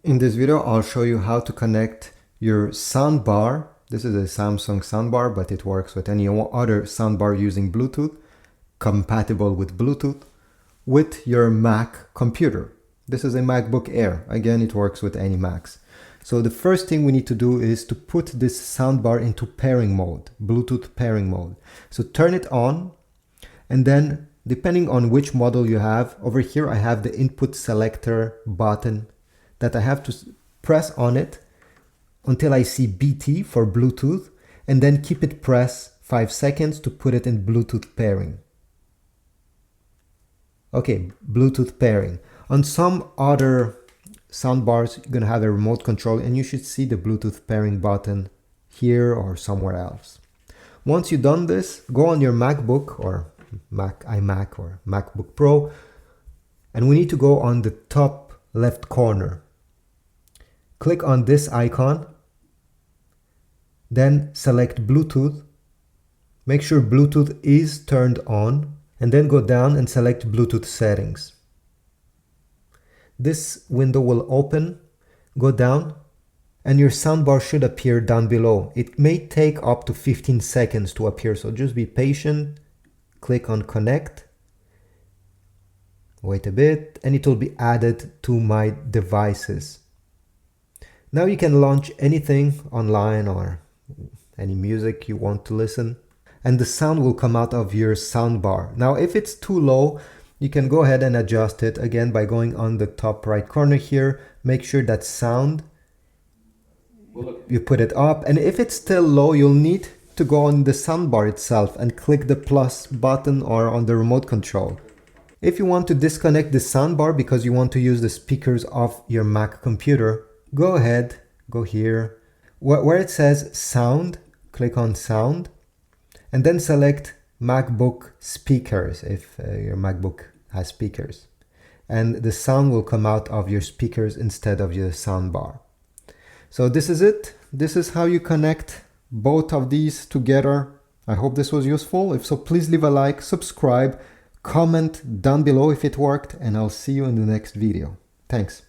In this video, I'll show you how to connect your soundbar. This is a Samsung soundbar, but it works with any other soundbar using Bluetooth, compatible with Bluetooth, with your Mac computer. This is a MacBook Air. Again, it works with any Macs. So the first thing we need to do is to put this soundbar into pairing mode, Bluetooth pairing mode. So turn it on, and then depending on which model you have, over here I have the input selector button that I have to press on it until I see BT for Bluetooth, and then keep it pressed 5 seconds to put it in Bluetooth pairing. Okay, Bluetooth pairing. On some other soundbars, you're gonna have a remote control and you should see the Bluetooth pairing button here or somewhere else. Once you've done this, go on your MacBook or iMac or MacBook Pro, and we need to go on the top left corner. Click on this icon, then select Bluetooth. Make sure Bluetooth is turned on, and then go down and select Bluetooth settings. This window will open, go down, and your soundbar should appear down below. It may take up to 15 seconds to appear, so just be patient. Click on connect, wait a bit, and it will be added to my devices. Now you can launch anything online or any music you want to listen, and the sound will come out of your soundbar. Now if it's too low, you can go ahead and adjust it again by going on the top right corner here. Make sure that sound, you put it up, and if it's still low, you'll need to go on the soundbar itself and click the plus button or on the remote control. If you want to disconnect the soundbar because you want to use the speakers of your Mac computer, go ahead, go here, where it says sound, click on sound, and then select MacBook speakers if your MacBook has speakers. And the sound will come out of your speakers instead of your soundbar. So this is it. This is how you connect both of these together. I hope this was useful. If so, please leave a like, subscribe, comment down below if it worked, and I'll see you in the next video. Thanks.